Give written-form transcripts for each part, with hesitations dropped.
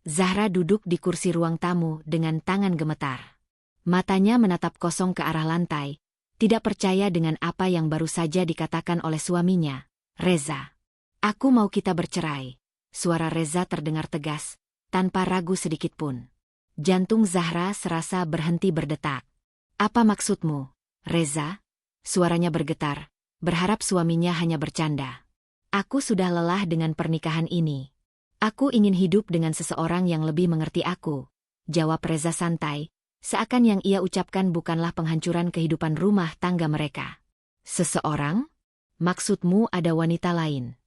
Zahra duduk di kursi ruang tamu dengan tangan gemetar. Matanya menatap kosong ke arah lantai, tidak percaya dengan apa yang baru saja dikatakan oleh suaminya, Reza. Aku mau kita bercerai. Suara Reza terdengar tegas, tanpa ragu sedikitpun. Jantung Zahra serasa berhenti berdetak. Apa maksudmu, Reza? Suaranya bergetar, berharap suaminya hanya bercanda. Aku sudah lelah dengan pernikahan ini. Aku ingin hidup dengan seseorang yang lebih mengerti aku, jawab Reza santai, seakan yang ia ucapkan bukanlah penghancuran kehidupan rumah tangga mereka. Seseorang? Maksudmu ada wanita lain?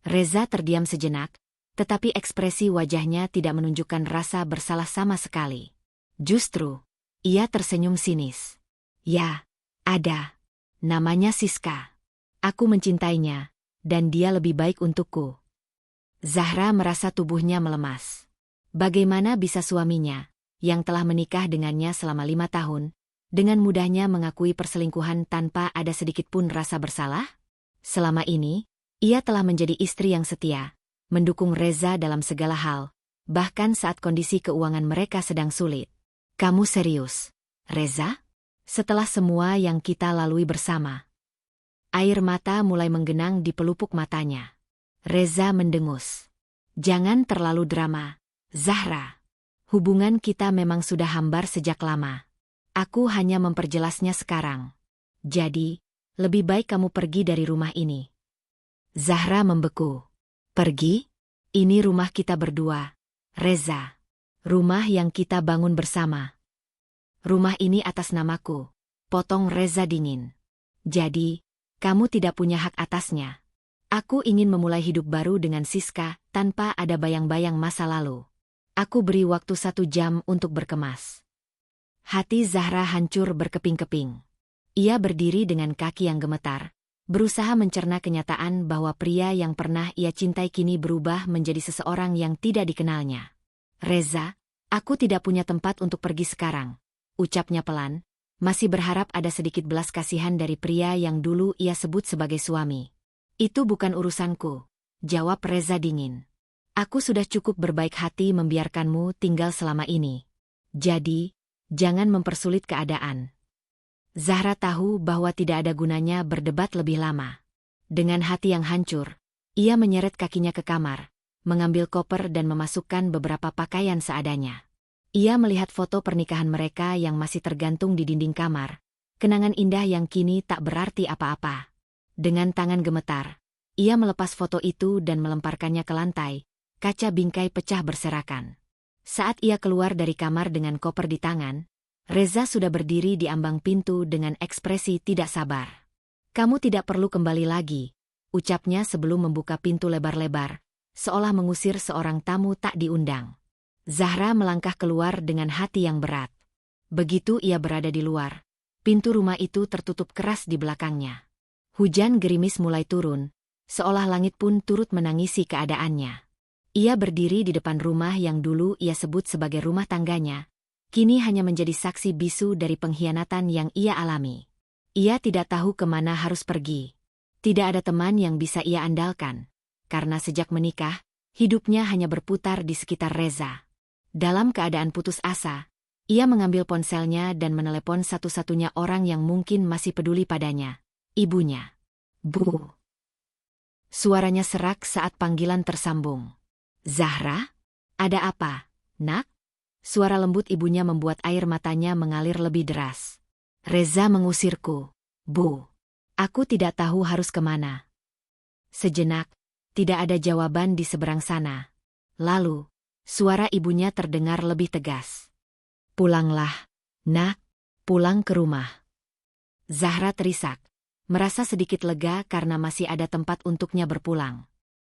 Reza terdiam sejenak, tetapi ekspresi wajahnya tidak menunjukkan rasa bersalah sama sekali. Justru, ia tersenyum sinis. Ya, ada. Namanya Siska. Aku mencintainya, dan dia lebih baik untukku. Zahra merasa tubuhnya melemas. Bagaimana bisa suaminya, yang telah menikah dengannya selama 5 tahun, dengan mudahnya mengakui perselingkuhan tanpa ada sedikitpun rasa bersalah? Selama ini, ia telah menjadi istri yang setia, mendukung Reza dalam segala hal, bahkan saat kondisi keuangan mereka sedang sulit. Kamu serius, Reza? Setelah semua yang kita lalui bersama. Air mata mulai menggenang di pelupuk matanya. Reza mendengus. Jangan terlalu drama, Zahra. Hubungan kita memang sudah hambar sejak lama. Aku hanya memperjelasnya sekarang. Jadi, lebih baik kamu pergi dari rumah ini. Zahra membeku. Pergi? Ini rumah kita berdua, Reza. Rumah yang kita bangun bersama. Rumah ini atas namaku, potong Reza dingin. Jadi, kamu tidak punya hak atasnya. Aku ingin memulai hidup baru dengan Siska tanpa ada bayang-bayang masa lalu. Aku beri waktu 1 jam untuk berkemas. Hati Zahra hancur berkeping-keping. Ia berdiri dengan kaki yang gemetar, berusaha mencerna kenyataan bahwa pria yang pernah ia cintai kini berubah menjadi seseorang yang tidak dikenalnya. Reza, aku tidak punya tempat untuk pergi sekarang, ucapnya pelan, masih berharap ada sedikit belas kasihan dari pria yang dulu ia sebut sebagai suami. Itu bukan urusanku, jawab Reza dingin. Aku sudah cukup berbaik hati membiarkanmu tinggal selama ini. Jadi, jangan mempersulit keadaan. Zahra tahu bahwa tidak ada gunanya berdebat lebih lama. Dengan hati yang hancur, ia menyeret kakinya ke kamar, mengambil koper dan memasukkan beberapa pakaian seadanya. Ia melihat foto pernikahan mereka yang masih tergantung di dinding kamar, kenangan indah yang kini tak berarti apa-apa. Dengan tangan gemetar, ia melepas foto itu dan melemparkannya ke lantai, kaca bingkai pecah berserakan. Saat ia keluar dari kamar dengan koper di tangan, Reza sudah berdiri di ambang pintu dengan ekspresi tidak sabar. Kamu tidak perlu kembali lagi, ucapnya sebelum membuka pintu lebar-lebar, seolah mengusir seorang tamu tak diundang. Zahra melangkah keluar dengan hati yang berat. Begitu ia berada di luar, pintu rumah itu tertutup keras di belakangnya. Hujan gerimis mulai turun, seolah langit pun turut menangisi keadaannya. Ia berdiri di depan rumah yang dulu ia sebut sebagai rumah tangganya, kini hanya menjadi saksi bisu dari pengkhianatan yang ia alami. Ia tidak tahu kemana harus pergi. Tidak ada teman yang bisa ia andalkan, karena sejak menikah, hidupnya hanya berputar di sekitar Reza. Dalam keadaan putus asa, ia mengambil ponselnya dan menelepon satu-satunya orang yang mungkin masih peduli padanya, ibunya. Bu. Suaranya serak saat panggilan tersambung. Zahra? Ada apa, nak? Suara lembut ibunya membuat air matanya mengalir lebih deras. Reza mengusirku, Bu. Aku tidak tahu harus kemana. Sejenak, tidak ada jawaban di seberang sana. Lalu, suara ibunya terdengar lebih tegas. Pulanglah, nak, pulang ke rumah. Zahra terisak, merasa sedikit lega karena masih ada tempat untuknya berpulang.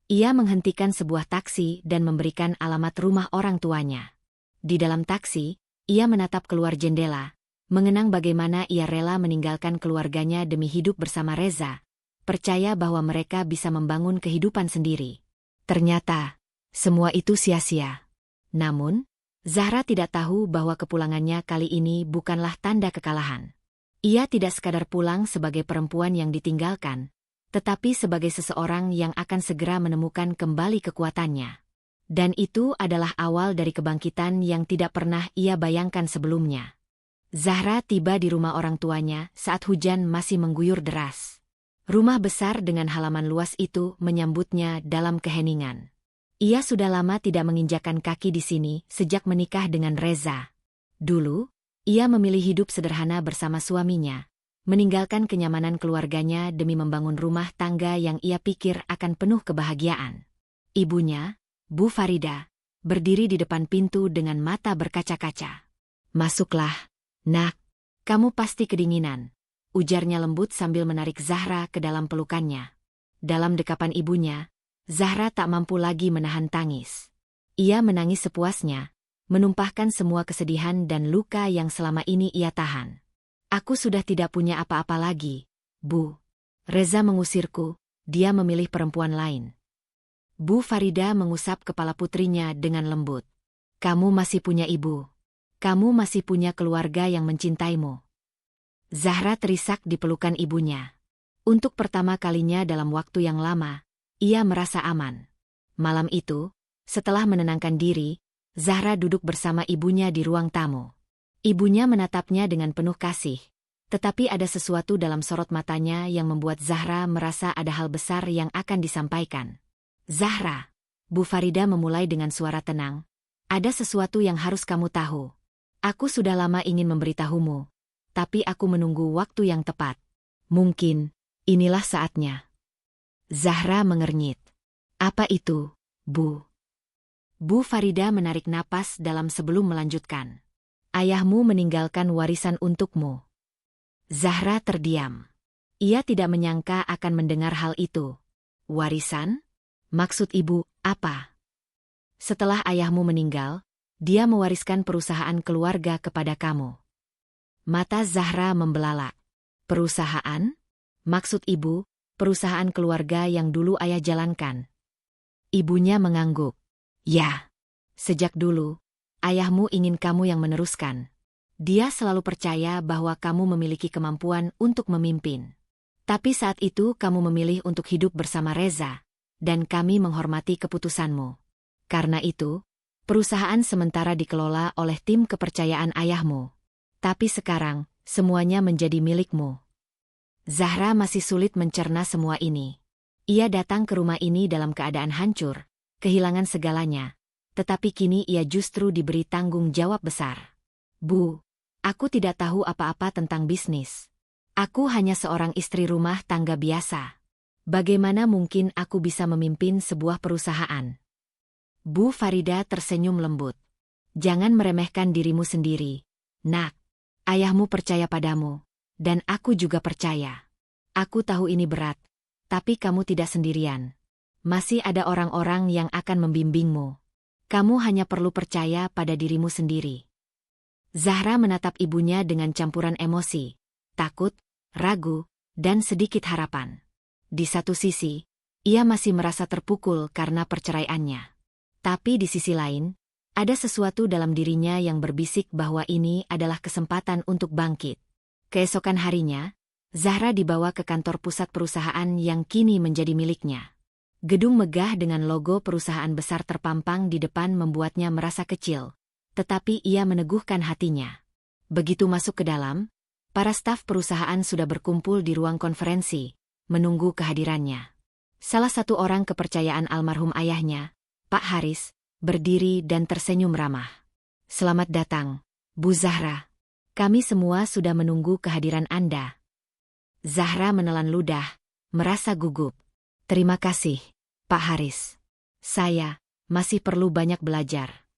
Ia menghentikan sebuah taksi dan memberikan alamat rumah orang tuanya. Di dalam taksi, ia menatap keluar jendela, mengenang bagaimana ia rela meninggalkan keluarganya demi hidup bersama Reza, percaya bahwa mereka bisa membangun kehidupan sendiri. Ternyata, semua itu sia-sia. Namun, Zahra tidak tahu bahwa kepulangannya kali ini bukanlah tanda kekalahan. Ia tidak sekadar pulang sebagai perempuan yang ditinggalkan, tetapi sebagai seseorang yang akan segera menemukan kembali kekuatannya. Dan itu adalah awal dari kebangkitan yang tidak pernah ia bayangkan sebelumnya. Zahra tiba di rumah orang tuanya saat hujan masih mengguyur deras. Rumah besar dengan halaman luas itu menyambutnya dalam keheningan. Ia sudah lama tidak menginjakan kaki di sini sejak menikah dengan Reza. Dulu, ia memilih hidup sederhana bersama suaminya, meninggalkan kenyamanan keluarganya demi membangun rumah tangga yang ia pikir akan penuh kebahagiaan. Ibunya, Bu Farida, berdiri di depan pintu dengan mata berkaca-kaca. "Masuklah, Nak. Kamu pasti kedinginan," ujarnya lembut sambil menarik Zahra ke dalam pelukannya. Dalam dekapan ibunya, Zahra tak mampu lagi menahan tangis. Ia menangis sepuasnya, menumpahkan semua kesedihan dan luka yang selama ini ia tahan. "Aku sudah tidak punya apa-apa lagi, Bu. Reza mengusirku, dia memilih perempuan lain." Bu Farida mengusap kepala putrinya dengan lembut. "Kamu masih punya ibu. Kamu masih punya keluarga yang mencintaimu." Zahra terisak di pelukan ibunya. Untuk pertama kalinya dalam waktu yang lama, ia merasa aman. Malam itu, setelah menenangkan diri, Zahra duduk bersama ibunya di ruang tamu. Ibunya menatapnya dengan penuh kasih, tetapi ada sesuatu dalam sorot matanya yang membuat Zahra merasa ada hal besar yang akan disampaikan. "Zahra," Bu Farida memulai dengan suara tenang, "ada sesuatu yang harus kamu tahu. Aku sudah lama ingin memberitahumu, tapi aku menunggu waktu yang tepat. Mungkin, inilah saatnya." Zahra mengernyit. "Apa itu, Bu?" Bu Farida menarik napas dalam sebelum melanjutkan. "Ayahmu meninggalkan warisan untukmu." Zahra terdiam. Ia tidak menyangka akan mendengar hal itu. "Warisan? Maksud ibu, apa?" "Setelah ayahmu meninggal, dia mewariskan perusahaan keluarga kepada kamu." Mata Zahra membelalak. "Perusahaan? Maksud ibu, perusahaan keluarga yang dulu ayah jalankan?" Ibunya mengangguk. "Ya. Sejak dulu, ayahmu ingin kamu yang meneruskan. Dia selalu percaya bahwa kamu memiliki kemampuan untuk memimpin. Tapi saat itu kamu memilih untuk hidup bersama Reza, dan kami menghormati keputusanmu. Karena itu, perusahaan sementara dikelola oleh tim kepercayaan ayahmu. Tapi sekarang, semuanya menjadi milikmu." Zahra masih sulit mencerna semua ini. Ia datang ke rumah ini dalam keadaan hancur, kehilangan segalanya, tetapi kini ia justru diberi tanggung jawab besar. "Bu, aku tidak tahu apa-apa tentang bisnis. Aku hanya seorang istri rumah tangga biasa. Bagaimana mungkin aku bisa memimpin sebuah perusahaan?" Bu Farida tersenyum lembut. "Jangan meremehkan dirimu sendiri, Nak. Ayahmu percaya padamu, dan aku juga percaya. Aku tahu ini berat, tapi kamu tidak sendirian. Masih ada orang-orang yang akan membimbingmu. Kamu hanya perlu percaya pada dirimu sendiri." Zahra menatap ibunya dengan campuran emosi, takut, ragu, dan sedikit harapan. Di satu sisi, ia masih merasa terpukul karena perceraiannya. Tapi di sisi lain, ada sesuatu dalam dirinya yang berbisik bahwa ini adalah kesempatan untuk bangkit. Keesokan harinya, Zahra dibawa ke kantor pusat perusahaan yang kini menjadi miliknya. Gedung megah dengan logo perusahaan besar terpampang di depan membuatnya merasa kecil, tetapi ia meneguhkan hatinya. Begitu masuk ke dalam, para staf perusahaan sudah berkumpul di ruang konferensi, menunggu kehadirannya. Salah satu orang kepercayaan almarhum ayahnya, Pak Haris, berdiri dan tersenyum ramah. "Selamat datang, Bu Zahra. Kami semua sudah menunggu kehadiran Anda." Zahra menelan ludah, merasa gugup. "Terima kasih, Pak Haris. Saya masih perlu banyak belajar."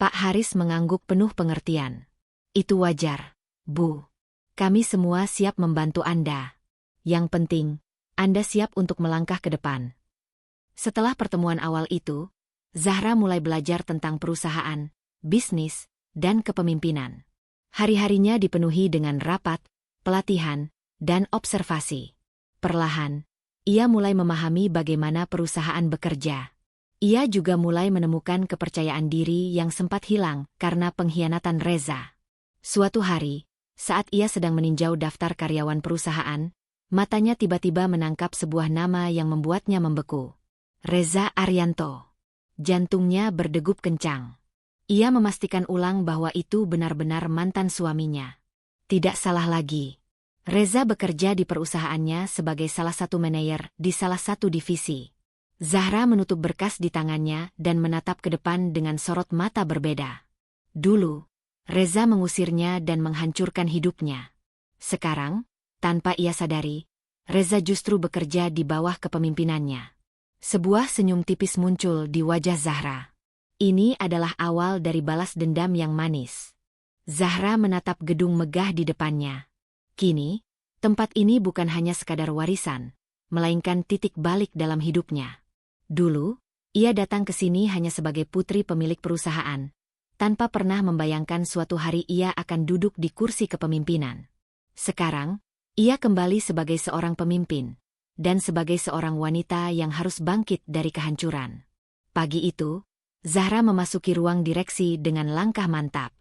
Pak Haris mengangguk penuh pengertian. "Itu wajar, Bu. Kami semua siap membantu Anda. Yang penting, Anda siap untuk melangkah ke depan." Setelah pertemuan awal itu, Zahra mulai belajar tentang perusahaan, bisnis, dan kepemimpinan. Hari-harinya dipenuhi dengan rapat, pelatihan, dan observasi. Perlahan, ia mulai memahami bagaimana perusahaan bekerja. Ia juga mulai menemukan kepercayaan diri yang sempat hilang karena pengkhianatan Reza. Suatu hari, saat ia sedang meninjau daftar karyawan perusahaan, matanya tiba-tiba menangkap sebuah nama yang membuatnya membeku. Reza Arianto. Jantungnya berdegup kencang. Ia memastikan ulang bahwa itu benar-benar mantan suaminya. Tidak salah lagi. Reza bekerja di perusahaannya sebagai salah satu manajer di salah satu divisi. Zahra menutup berkas di tangannya dan menatap ke depan dengan sorot mata berbeda. Dulu, Reza mengusirnya dan menghancurkan hidupnya. Sekarang, tanpa ia sadari, Reza justru bekerja di bawah kepemimpinannya. Sebuah senyum tipis muncul di wajah Zahra. Ini adalah awal dari balas dendam yang manis. Zahra menatap gedung megah di depannya. Kini, tempat ini bukan hanya sekadar warisan, melainkan titik balik dalam hidupnya. Dulu, ia datang ke sini hanya sebagai putri pemilik perusahaan, tanpa pernah membayangkan suatu hari ia akan duduk di kursi kepemimpinan. Sekarang, ia kembali sebagai seorang pemimpin, dan sebagai seorang wanita yang harus bangkit dari kehancuran. Pagi itu, Zahra memasuki ruang direksi dengan langkah mantap.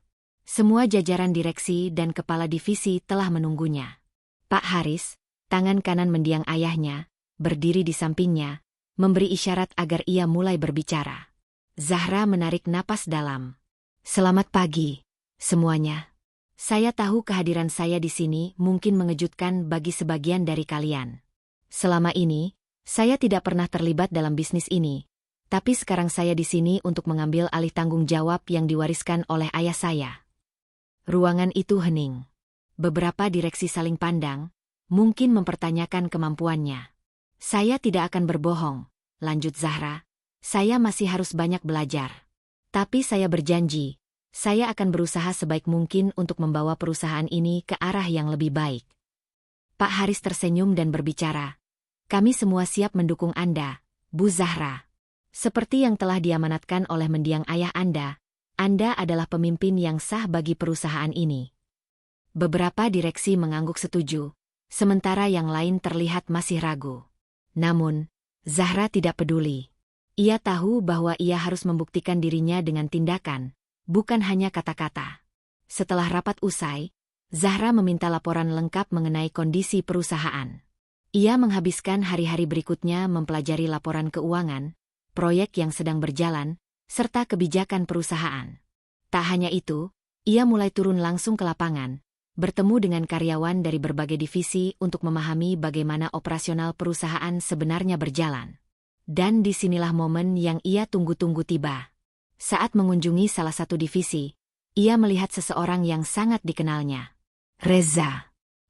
Semua jajaran direksi dan kepala divisi telah menunggunya. Pak Haris, tangan kanan mendiang ayahnya, berdiri di sampingnya, memberi isyarat agar ia mulai berbicara. Zahra menarik napas dalam. Selamat pagi, semuanya. Saya tahu kehadiran saya di sini mungkin mengejutkan bagi sebagian dari kalian. Selama ini, saya tidak pernah terlibat dalam bisnis ini, tapi sekarang saya di sini untuk mengambil alih tanggung jawab yang diwariskan oleh ayah saya. Ruangan itu hening. Beberapa direksi saling pandang, mungkin mempertanyakan kemampuannya. Saya tidak akan berbohong, lanjut Zahra. Saya masih harus banyak belajar. Tapi saya berjanji, saya akan berusaha sebaik mungkin untuk membawa perusahaan ini ke arah yang lebih baik. Pak Haris tersenyum dan berbicara. Kami semua siap mendukung Anda, Bu Zahra. Seperti yang telah diamanatkan oleh mendiang ayah Anda adalah pemimpin yang sah bagi perusahaan ini. Beberapa direksi mengangguk setuju, sementara yang lain terlihat masih ragu. Namun, Zahra tidak peduli. Ia tahu bahwa ia harus membuktikan dirinya dengan tindakan, bukan hanya kata-kata. Setelah rapat usai, Zahra meminta laporan lengkap mengenai kondisi perusahaan. Ia menghabiskan hari-hari berikutnya mempelajari laporan keuangan, proyek yang sedang berjalan, serta kebijakan perusahaan. Tak hanya itu, ia mulai turun langsung ke lapangan, bertemu dengan karyawan dari berbagai divisi untuk memahami bagaimana operasional perusahaan sebenarnya berjalan. Dan disinilah momen yang ia tunggu-tunggu tiba. Saat mengunjungi salah satu divisi, ia melihat seseorang yang sangat dikenalnya. Reza.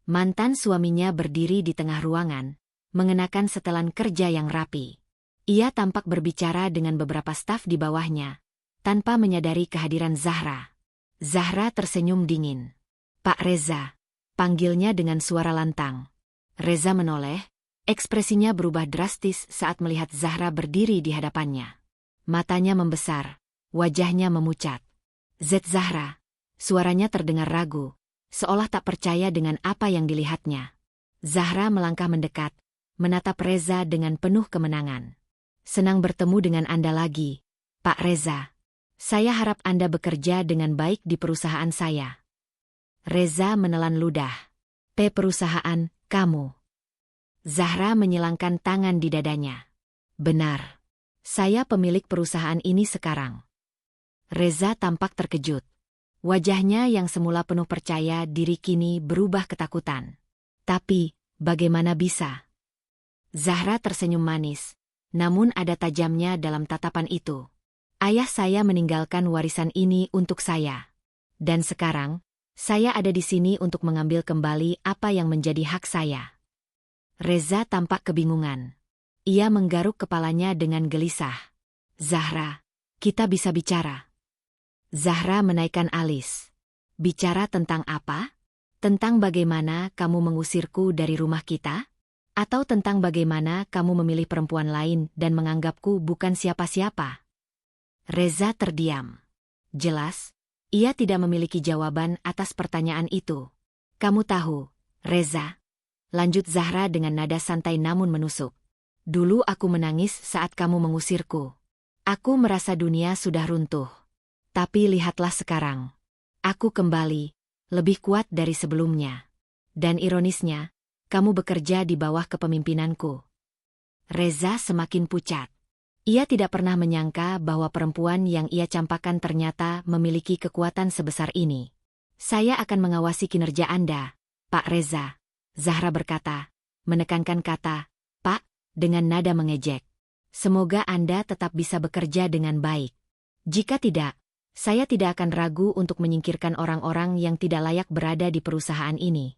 Mantan suaminya berdiri di tengah ruangan, mengenakan setelan kerja yang rapi. Ia tampak berbicara dengan beberapa staf di bawahnya, tanpa menyadari kehadiran Zahra. Zahra tersenyum dingin. Pak Reza, panggilnya dengan suara lantang. Reza menoleh, ekspresinya berubah drastis saat melihat Zahra berdiri di hadapannya. Matanya membesar, wajahnya memucat. Zahra, suaranya terdengar ragu, seolah tak percaya dengan apa yang dilihatnya. Zahra melangkah mendekat, menatap Reza dengan penuh kemenangan. Senang bertemu dengan Anda lagi, Pak Reza. Saya harap Anda bekerja dengan baik di perusahaan saya. Reza menelan ludah. Perusahaan, kamu. Zahra menyilangkan tangan di dadanya. Benar. Saya pemilik perusahaan ini sekarang. Reza tampak terkejut. Wajahnya yang semula penuh percaya diri kini berubah ketakutan. Tapi, bagaimana bisa? Zahra tersenyum manis, namun ada tajamnya dalam tatapan itu. Ayah saya meninggalkan warisan ini untuk saya. Dan sekarang, saya ada di sini untuk mengambil kembali apa yang menjadi hak saya. Reza tampak kebingungan. Ia menggaruk kepalanya dengan gelisah. Zahra, kita bisa bicara. Zahra menaikkan alis. Bicara tentang apa? Tentang bagaimana kamu mengusirku dari rumah kita? Atau tentang bagaimana kamu memilih perempuan lain dan menganggapku bukan siapa-siapa? Reza terdiam. Jelas, ia tidak memiliki jawaban atas pertanyaan itu. Kamu tahu, Reza, lanjut Zahra dengan nada santai namun menusuk. Dulu aku menangis saat kamu mengusirku. Aku merasa dunia sudah runtuh. Tapi lihatlah sekarang. Aku kembali, lebih kuat dari sebelumnya. Dan ironisnya, kamu bekerja di bawah kepemimpinanku. Reza semakin pucat. Ia tidak pernah menyangka bahwa perempuan yang ia campakkan ternyata memiliki kekuatan sebesar ini. Saya akan mengawasi kinerja Anda, Pak Reza, Zahra berkata, menekankan kata, Pak, dengan nada mengejek. Semoga Anda tetap bisa bekerja dengan baik. Jika tidak, saya tidak akan ragu untuk menyingkirkan orang-orang yang tidak layak berada di perusahaan ini.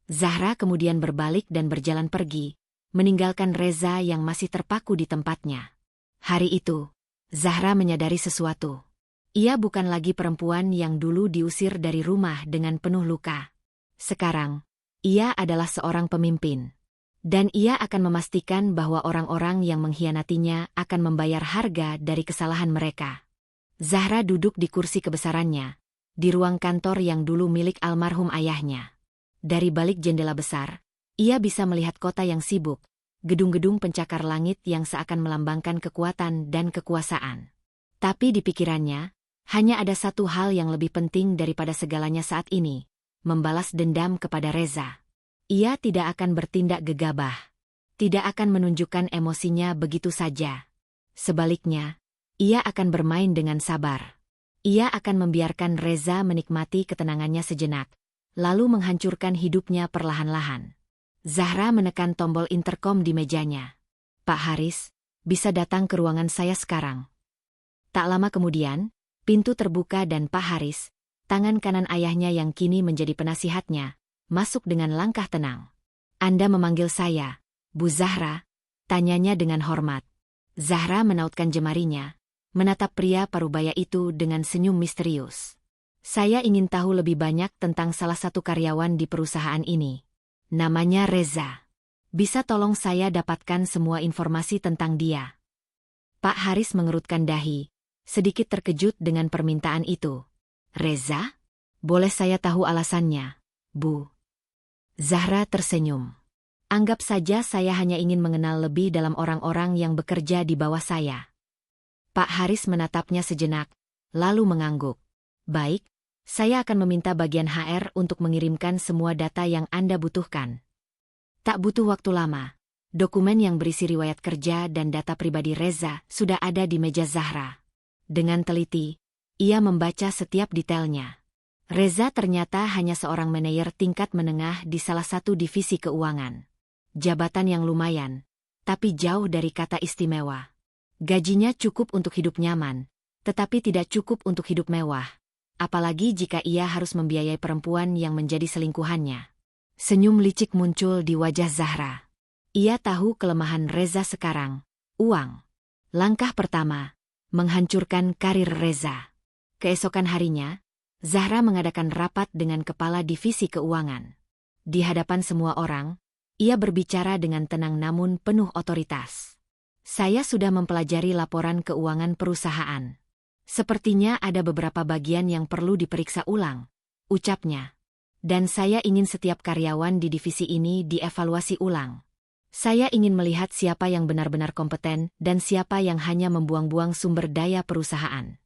Zahra kemudian berbalik dan berjalan pergi, meninggalkan Reza yang masih terpaku di tempatnya. Hari itu, Zahra menyadari sesuatu. Ia bukan lagi perempuan yang dulu diusir dari rumah dengan penuh luka. Sekarang, ia adalah seorang pemimpin. Dan ia akan memastikan bahwa orang-orang yang mengkhianatinya akan membayar harga dari kesalahan mereka. Zahra duduk di kursi kebesarannya, di ruang kantor yang dulu milik almarhum ayahnya. Dari balik jendela besar, ia bisa melihat kota yang sibuk, gedung-gedung pencakar langit yang seakan melambangkan kekuatan dan kekuasaan. Tapi di pikirannya, hanya ada satu hal yang lebih penting daripada segalanya saat ini, membalas dendam kepada Reza. Ia tidak akan bertindak gegabah. Tidak akan menunjukkan emosinya begitu saja. Sebaliknya, ia akan bermain dengan sabar. Ia akan membiarkan Reza menikmati ketenangannya sejenak, lalu menghancurkan hidupnya perlahan-lahan. Zahra menekan tombol interkom di mejanya. Pak Haris, bisa datang ke ruangan saya sekarang. Tak lama kemudian, pintu terbuka dan Pak Haris, tangan kanan ayahnya yang kini menjadi penasihatnya, masuk dengan langkah tenang. Anda memanggil saya, Bu Zahra? Tanyanya dengan hormat. Zahra menautkan jemarinya, menatap pria parubaya itu dengan senyum misterius. Saya ingin tahu lebih banyak tentang salah satu karyawan di perusahaan ini. Namanya Reza. Bisa tolong saya dapatkan semua informasi tentang dia? Pak Haris mengerutkan dahi, sedikit terkejut dengan permintaan itu. Reza? Boleh saya tahu alasannya, Bu? Zahra tersenyum. Anggap saja saya hanya ingin mengenal lebih dalam orang-orang yang bekerja di bawah saya. Pak Haris menatapnya sejenak, lalu mengangguk. Baik, saya akan meminta bagian HR untuk mengirimkan semua data yang Anda butuhkan. Tak butuh waktu lama. Dokumen yang berisi riwayat kerja dan data pribadi Reza sudah ada di meja Zahra. Dengan teliti, ia membaca setiap detailnya. Reza ternyata hanya seorang manajer tingkat menengah di salah satu divisi keuangan. Jabatan yang lumayan, tapi jauh dari kata istimewa. Gajinya cukup untuk hidup nyaman, tetapi tidak cukup untuk hidup mewah. Apalagi jika ia harus membiayai perempuan yang menjadi selingkuhannya. Senyum licik muncul di wajah Zahra. Ia tahu kelemahan Reza sekarang, uang. Langkah pertama, menghancurkan karir Reza. Keesokan harinya, Zahra mengadakan rapat dengan kepala divisi keuangan. Di hadapan semua orang, ia berbicara dengan tenang namun penuh otoritas. Saya sudah mempelajari laporan keuangan perusahaan. Sepertinya ada beberapa bagian yang perlu diperiksa ulang, ucapnya. Dan saya ingin setiap karyawan di divisi ini dievaluasi ulang. Saya ingin melihat siapa yang benar-benar kompeten dan siapa yang hanya membuang-buang sumber daya perusahaan.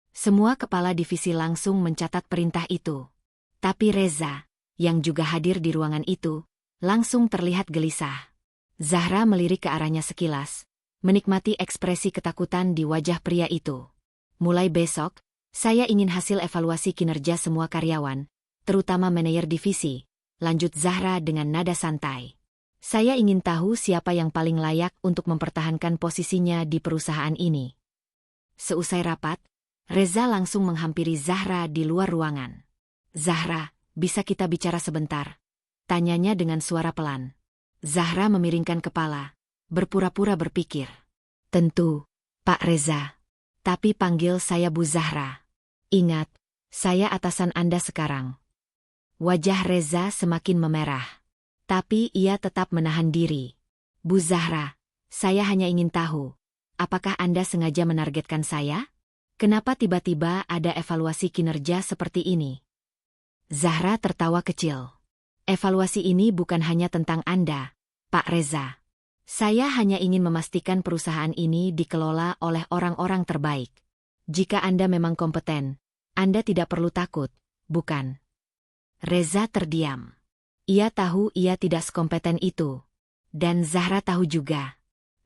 Semua kepala divisi langsung mencatat perintah itu. Tapi Reza, yang juga hadir di ruangan itu, langsung terlihat gelisah. Zahra melirik ke arahnya sekilas, menikmati ekspresi ketakutan di wajah pria itu. Mulai besok, saya ingin hasil evaluasi kinerja semua karyawan, terutama manajer divisi, lanjut Zahra dengan nada santai. Saya ingin tahu siapa yang paling layak untuk mempertahankan posisinya di perusahaan ini. Seusai rapat, Reza langsung menghampiri Zahra di luar ruangan. Zahra, bisa kita bicara sebentar? Tanyanya dengan suara pelan. Zahra memiringkan kepala, berpura-pura berpikir. Tentu, Pak Reza. Tapi panggil saya Bu Zahra. Ingat, saya atasan Anda sekarang. Wajah Reza semakin memerah. Tapi ia tetap menahan diri. Bu Zahra, saya hanya ingin tahu, apakah Anda sengaja menargetkan saya? Kenapa tiba-tiba ada evaluasi kinerja seperti ini? Zahra tertawa kecil. Evaluasi ini bukan hanya tentang Anda, Pak Reza. Saya hanya ingin memastikan perusahaan ini dikelola oleh orang-orang terbaik. Jika Anda memang kompeten, Anda tidak perlu takut, bukan? Reza terdiam. Ia tahu ia tidak sekompeten itu. Dan Zahra tahu juga.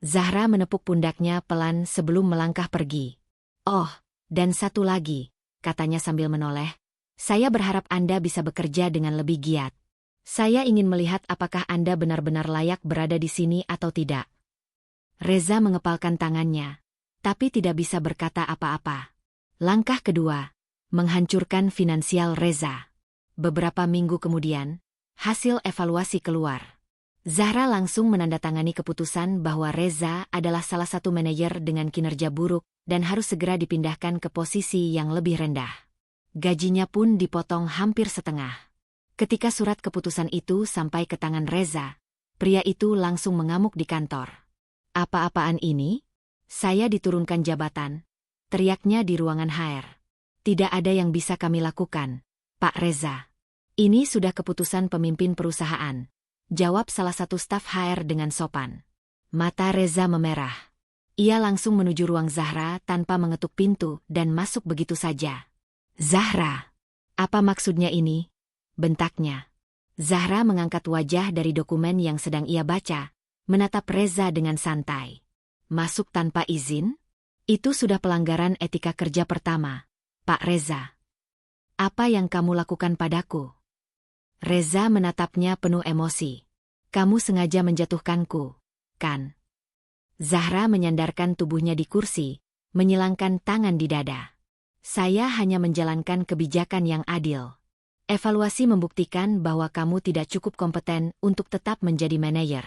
Zahra menepuk pundaknya pelan sebelum melangkah pergi. Oh, dan satu lagi, katanya sambil menoleh. Saya berharap Anda bisa bekerja dengan lebih giat. Saya ingin melihat apakah Anda benar-benar layak berada di sini atau tidak. Reza mengepalkan tangannya, tapi tidak bisa berkata apa-apa. Langkah kedua, menghancurkan finansial Reza. Beberapa minggu kemudian, hasil evaluasi keluar. Zahra langsung menandatangani keputusan bahwa Reza adalah salah satu manajer dengan kinerja buruk dan harus segera dipindahkan ke posisi yang lebih rendah. Gajinya pun dipotong hampir setengah. Ketika surat keputusan itu sampai ke tangan Reza, pria itu langsung mengamuk di kantor. Apa-apaan ini? Saya diturunkan jabatan, teriaknya di ruangan HR. Tidak ada yang bisa kami lakukan, Pak Reza. Ini sudah keputusan pemimpin perusahaan, jawab salah satu staf HR dengan sopan. Mata Reza memerah. Ia langsung menuju ruang Zahra tanpa mengetuk pintu dan masuk begitu saja. Zahra, apa maksudnya ini? Bentaknya. Zahra mengangkat wajah dari dokumen yang sedang ia baca, menatap Reza dengan santai. Masuk tanpa izin? Itu sudah pelanggaran etika kerja pertama, Pak Reza. Apa yang kamu lakukan padaku? Reza menatapnya penuh emosi. Kamu sengaja menjatuhkanku, kan? Zahra menyandarkan tubuhnya di kursi, menyilangkan tangan di dada. Saya hanya menjalankan kebijakan yang adil. Evaluasi membuktikan bahwa kamu tidak cukup kompeten untuk tetap menjadi manajer.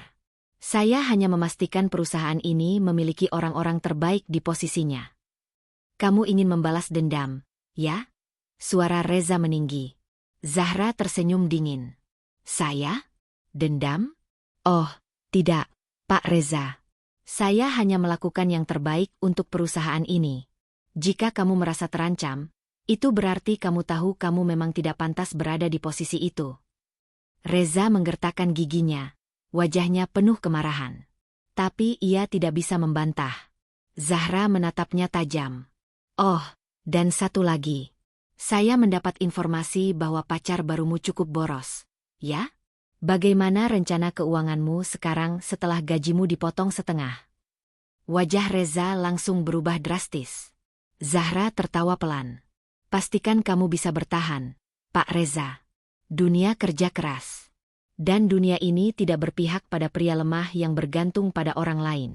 Saya hanya memastikan perusahaan ini memiliki orang-orang terbaik di posisinya. Kamu ingin membalas dendam, ya? Suara Reza meninggi. Zahra tersenyum dingin. Saya? Dendam? Oh, tidak, Pak Reza. Saya hanya melakukan yang terbaik untuk perusahaan ini. Jika kamu merasa terancam, itu berarti kamu tahu kamu memang tidak pantas berada di posisi itu. Reza menggertakkan giginya, wajahnya penuh kemarahan. Tapi ia tidak bisa membantah. Zahra menatapnya tajam. Oh, dan satu lagi. Saya mendapat informasi bahwa pacar barumu cukup boros. Ya? Bagaimana rencana keuanganmu sekarang setelah gajimu dipotong setengah? Wajah Reza langsung berubah drastis. Zahra tertawa pelan. Pastikan kamu bisa bertahan, Pak Reza. Dunia kerja keras. Dan dunia ini tidak berpihak pada pria lemah yang bergantung pada orang lain.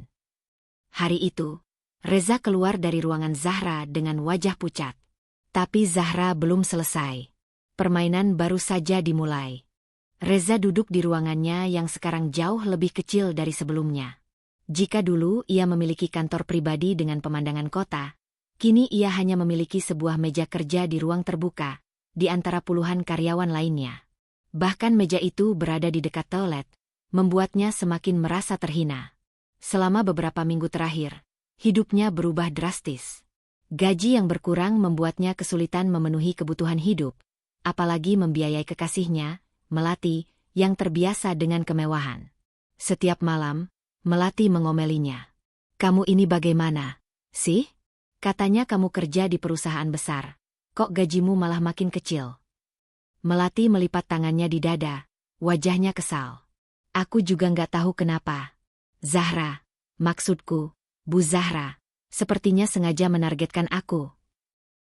Hari itu, Reza keluar dari ruangan Zahra dengan wajah pucat. Tapi Zahra belum selesai. Permainan baru saja dimulai. Reza duduk di ruangannya yang sekarang jauh lebih kecil dari sebelumnya. Jika dulu ia memiliki kantor pribadi dengan pemandangan kota, kini ia hanya memiliki sebuah meja kerja di ruang terbuka, di antara puluhan karyawan lainnya. Bahkan meja itu berada di dekat toilet, membuatnya semakin merasa terhina. Selama beberapa minggu terakhir, hidupnya berubah drastis. Gaji yang berkurang membuatnya kesulitan memenuhi kebutuhan hidup, apalagi membiayai kekasihnya, Melati, yang terbiasa dengan kemewahan. Setiap malam, Melati mengomelinya. Kamu ini bagaimana, sih? Katanya kamu kerja di perusahaan besar. Kok gajimu malah makin kecil? Melati melipat tangannya di dada, wajahnya kesal. Aku juga nggak tahu kenapa. Zahra, maksudku, Bu Zahra, sepertinya sengaja menargetkan aku.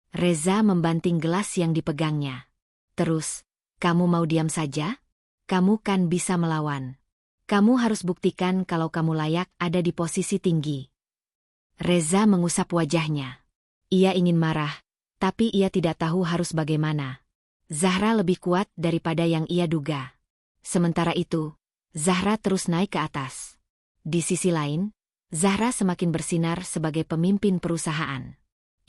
Reza membanting gelas yang dipegangnya. Terus, kamu mau diam saja? Kamu kan bisa melawan. Kamu harus buktikan kalau kamu layak ada di posisi tinggi. Reza mengusap wajahnya. Ia ingin marah, tapi ia tidak tahu harus bagaimana. Zahra lebih kuat daripada yang ia duga. Sementara itu, Zahra terus naik ke atas. Di sisi lain, Zahra semakin bersinar sebagai pemimpin perusahaan.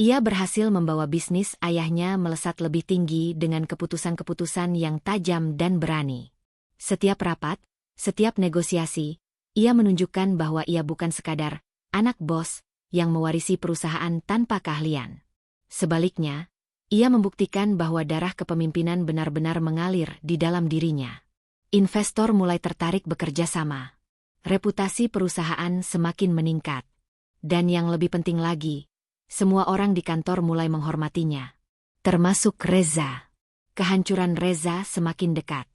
Ia berhasil membawa bisnis ayahnya melesat lebih tinggi dengan keputusan-keputusan yang tajam dan berani. Setiap rapat, setiap negosiasi, ia menunjukkan bahwa ia bukan sekadar anak bos yang mewarisi perusahaan tanpa keahlian. Sebaliknya, ia membuktikan bahwa darah kepemimpinan benar-benar mengalir di dalam dirinya. Investor mulai tertarik bekerja sama. Reputasi perusahaan semakin meningkat. Dan yang lebih penting lagi, semua orang di kantor mulai menghormatinya. Termasuk Reza. Kehancuran Reza semakin dekat.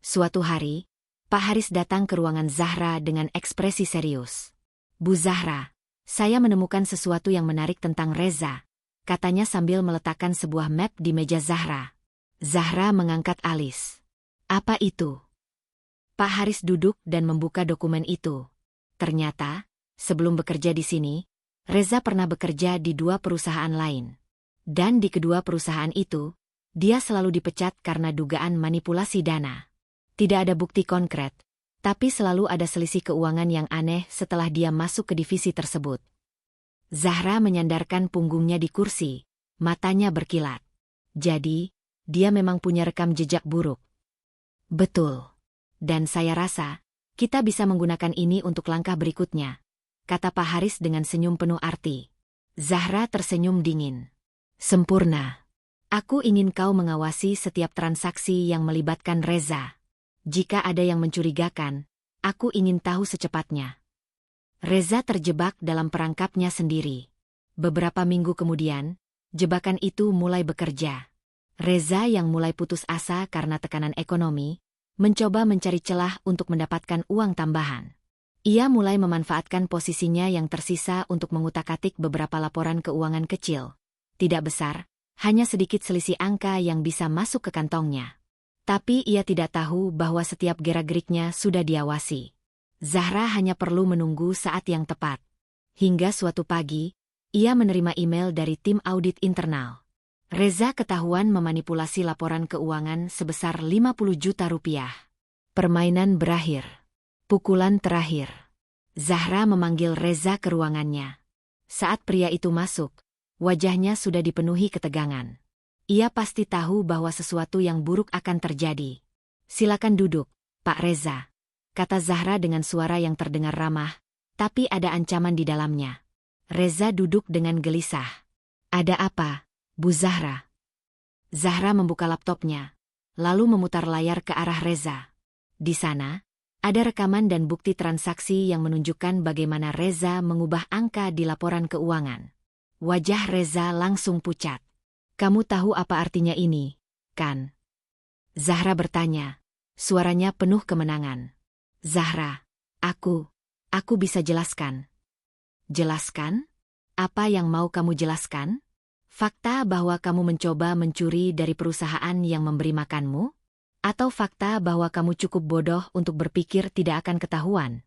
Suatu hari, Pak Haris datang ke ruangan Zahra dengan ekspresi serius. Bu Zahra, saya menemukan sesuatu yang menarik tentang Reza, katanya sambil meletakkan sebuah map di meja Zahra. Zahra mengangkat alis. Apa itu? Pak Haris duduk dan membuka dokumen itu. Ternyata, sebelum bekerja di sini, Reza pernah bekerja di 2 perusahaan lain. Dan di kedua perusahaan itu, dia selalu dipecat karena dugaan manipulasi dana. Tidak ada bukti konkret, tapi selalu ada selisih keuangan yang aneh setelah dia masuk ke divisi tersebut. Zahra menyandarkan punggungnya di kursi, matanya berkilat. Jadi, dia memang punya rekam jejak buruk. Betul. Dan saya rasa, kita bisa menggunakan ini untuk langkah berikutnya, kata Pak Haris dengan senyum penuh arti. Zahra tersenyum dingin. Sempurna. Aku ingin kau mengawasi setiap transaksi yang melibatkan Reza. Jika ada yang mencurigakan, aku ingin tahu secepatnya. Reza terjebak dalam perangkapnya sendiri. Beberapa minggu kemudian, jebakan itu mulai bekerja. Reza yang mulai putus asa karena tekanan ekonomi, mencoba mencari celah untuk mendapatkan uang tambahan. Ia mulai memanfaatkan posisinya yang tersisa untuk mengutak-atik beberapa laporan keuangan kecil. Tidak besar, hanya sedikit selisih angka yang bisa masuk ke kantongnya. Tapi ia tidak tahu bahwa setiap gerak-geriknya sudah diawasi. Zahra hanya perlu menunggu saat yang tepat. Hingga suatu pagi, ia menerima email dari tim audit internal. Reza ketahuan memanipulasi laporan keuangan sebesar 50 juta rupiah. Permainan berakhir. Pukulan terakhir. Zahra memanggil Reza ke ruangannya. Saat pria itu masuk, wajahnya sudah dipenuhi ketegangan. Ia pasti tahu bahwa sesuatu yang buruk akan terjadi. Silakan duduk, Pak Reza, kata Zahra dengan suara yang terdengar ramah, tapi ada ancaman di dalamnya. Reza duduk dengan gelisah. Ada apa, Bu Zahra? Zahra membuka laptopnya, lalu memutar layar ke arah Reza. Di sana, ada rekaman dan bukti transaksi yang menunjukkan bagaimana Reza mengubah angka di laporan keuangan. Wajah Reza langsung pucat. Kamu tahu apa artinya ini, kan? Zahra bertanya, suaranya penuh kemenangan. Zahra, aku bisa jelaskan. Jelaskan? Apa yang mau kamu jelaskan? Fakta bahwa kamu mencoba mencuri dari perusahaan yang memberi makanmu? Atau fakta bahwa kamu cukup bodoh untuk berpikir tidak akan ketahuan?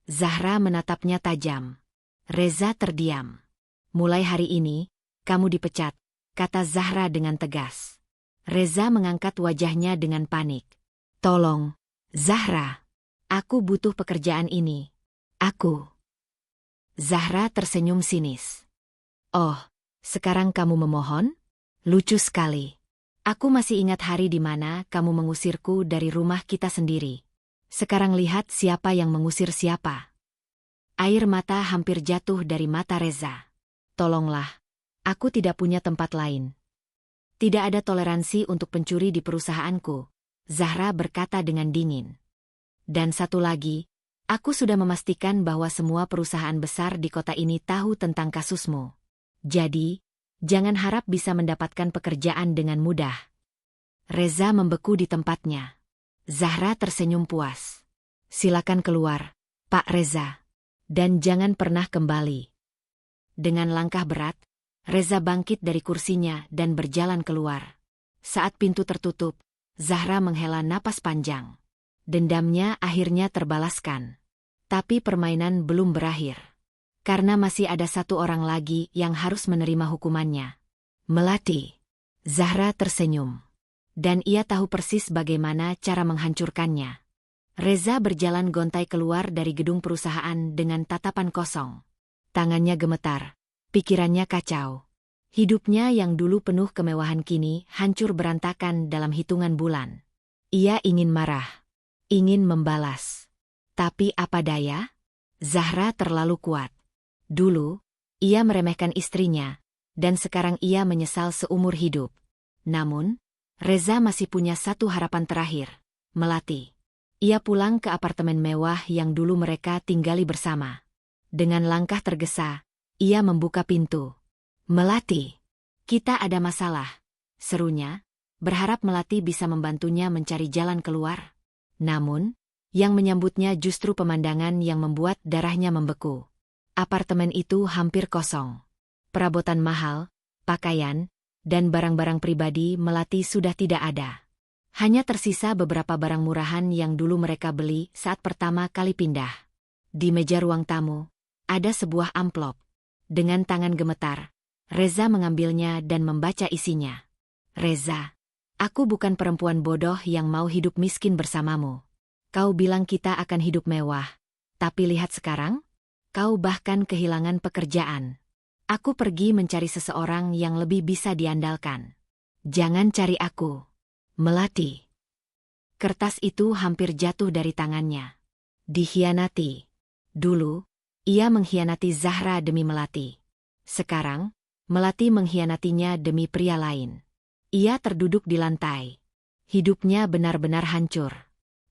Zahra menatapnya tajam. Reza terdiam. Mulai hari ini, kamu dipecat, kata Zahra dengan tegas. Reza mengangkat wajahnya dengan panik. Tolong, Zahra. Aku butuh pekerjaan ini. Aku. Zahra tersenyum sinis. Oh, sekarang kamu memohon? Lucu sekali. Aku masih ingat hari di mana kamu mengusirku dari rumah kita sendiri. Sekarang lihat siapa yang mengusir siapa. Air mata hampir jatuh dari mata Reza. Tolonglah. Aku tidak punya tempat lain. Tidak ada toleransi untuk pencuri di perusahaanku, Zahra berkata dengan dingin. Dan satu lagi, aku sudah memastikan bahwa semua perusahaan besar di kota ini tahu tentang kasusmu. Jadi, jangan harap bisa mendapatkan pekerjaan dengan mudah. Reza membeku di tempatnya. Zahra tersenyum puas. Silakan keluar, Pak Reza. Dan jangan pernah kembali. Dengan langkah berat, Reza bangkit dari kursinya dan berjalan keluar. Saat pintu tertutup, Zahra menghela napas panjang. Dendamnya akhirnya terbalaskan. Tapi permainan belum berakhir. Karena masih ada satu orang lagi yang harus menerima hukumannya. Melati. Zahra tersenyum. Dan ia tahu persis bagaimana cara menghancurkannya. Reza berjalan gontai keluar dari gedung perusahaan dengan tatapan kosong. Tangannya gemetar. Pikirannya kacau. Hidupnya yang dulu penuh kemewahan kini hancur berantakan dalam hitungan bulan. Ia ingin marah. Ingin membalas. Tapi apa daya? Zahra terlalu kuat. Dulu, ia meremehkan istrinya, dan sekarang ia menyesal seumur hidup. Namun, Reza masih punya satu harapan terakhir, Melati. Ia pulang ke apartemen mewah yang dulu mereka tinggali bersama. Dengan langkah tergesa, ia membuka pintu. Melati, kita ada masalah, serunya, berharap Melati bisa membantunya mencari jalan keluar. Namun, Yang menyambutnya justru pemandangan yang membuat darahnya membeku. Apartemen itu hampir kosong. Perabotan mahal, pakaian, dan barang-barang pribadi Melati sudah tidak ada. Hanya tersisa beberapa barang murahan yang dulu mereka beli saat pertama kali pindah. Di meja ruang tamu, ada sebuah amplop. Dengan tangan gemetar, Reza mengambilnya dan membaca isinya. Reza, aku bukan perempuan bodoh yang mau hidup miskin bersamamu. Kau bilang kita akan hidup mewah, tapi lihat sekarang, kau bahkan kehilangan pekerjaan. Aku pergi mencari seseorang yang lebih bisa diandalkan. Jangan cari aku, Melati. Kertas itu hampir jatuh dari tangannya. Dikhianati. Dulu, ia mengkhianati Zahra demi Melati. Sekarang, Melati mengkhianatinya demi pria lain. Ia terduduk di lantai. Hidupnya benar-benar hancur.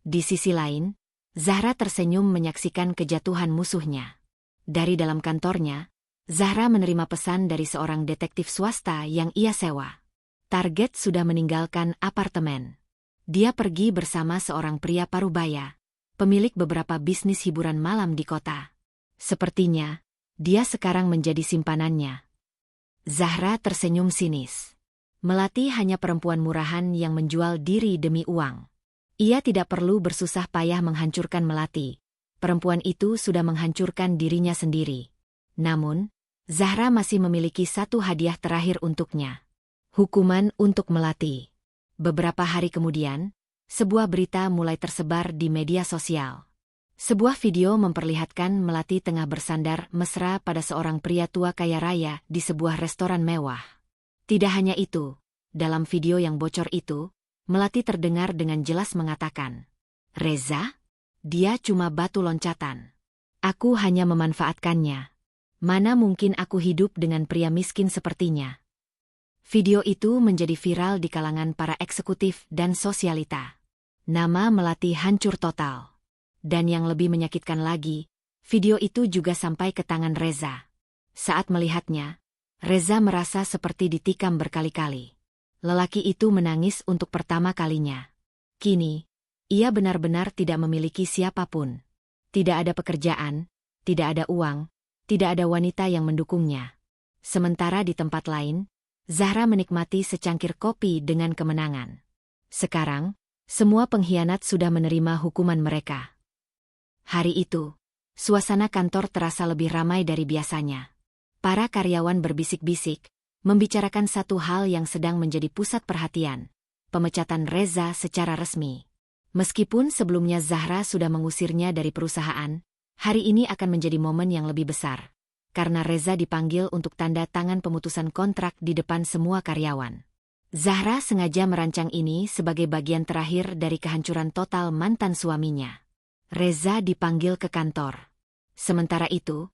Di sisi lain, Zahra tersenyum menyaksikan kejatuhan musuhnya. Dari dalam kantornya, Zahra menerima pesan dari seorang detektif swasta yang ia sewa. Target sudah meninggalkan apartemen. Dia pergi bersama seorang pria parubaya, pemilik beberapa bisnis hiburan malam di kota. Sepertinya, dia sekarang menjadi simpanannya. Zahra tersenyum sinis. Melati hanya perempuan murahan yang menjual diri demi uang. Ia tidak perlu bersusah payah menghancurkan Melati. Perempuan itu sudah menghancurkan dirinya sendiri. Namun, Zahra masih memiliki satu hadiah terakhir untuknya. Hukuman untuk Melati. Beberapa hari kemudian, sebuah berita mulai tersebar di media sosial. Sebuah video memperlihatkan Melati tengah bersandar mesra pada seorang pria tua kaya raya di sebuah restoran mewah. Tidak hanya itu, dalam video yang bocor itu, Melati terdengar dengan jelas mengatakan, "Reza? Dia cuma batu loncatan. Aku hanya memanfaatkannya. Mana mungkin aku hidup dengan pria miskin sepertinya." Video itu menjadi viral di kalangan para eksekutif dan sosialita. Nama Melati hancur total. Dan yang lebih menyakitkan lagi, video itu juga sampai ke tangan Reza. Saat melihatnya, Reza merasa seperti ditikam berkali-kali. Lelaki itu menangis untuk pertama kalinya. Kini, ia benar-benar tidak memiliki siapapun. Tidak ada pekerjaan, tidak ada uang, tidak ada wanita yang mendukungnya. Sementara di tempat lain, Zahra menikmati secangkir kopi dengan kemenangan. Sekarang, semua pengkhianat sudah menerima hukuman mereka. Hari itu, suasana kantor terasa lebih ramai dari biasanya. Para karyawan berbisik-bisik, membicarakan satu hal yang sedang menjadi pusat perhatian, pemecatan Reza secara resmi. Meskipun sebelumnya Zahra sudah mengusirnya dari perusahaan, hari ini akan menjadi momen yang lebih besar, karena Reza dipanggil untuk tanda tangan pemutusan kontrak di depan semua karyawan. Zahra sengaja merancang ini sebagai bagian terakhir dari kehancuran total mantan suaminya. Reza dipanggil ke kantor. Sementara itu,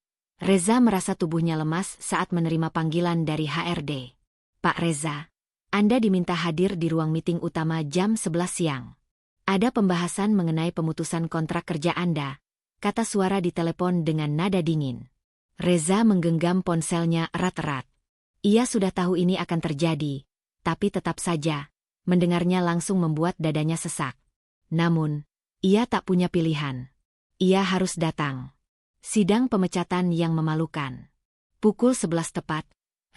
Reza merasa tubuhnya lemas saat menerima panggilan dari HRD. "Pak Reza, Anda diminta hadir di ruang meeting utama jam 11 siang. Ada pembahasan mengenai pemutusan kontrak kerja Anda," kata suara di telepon dengan nada dingin. Reza menggenggam ponselnya erat-erat. Ia sudah tahu ini akan terjadi, tapi tetap saja, mendengarnya langsung membuat dadanya sesak. Namun, ia tak punya pilihan. Ia harus datang. Sidang pemecatan yang memalukan. Pukul 11 tepat,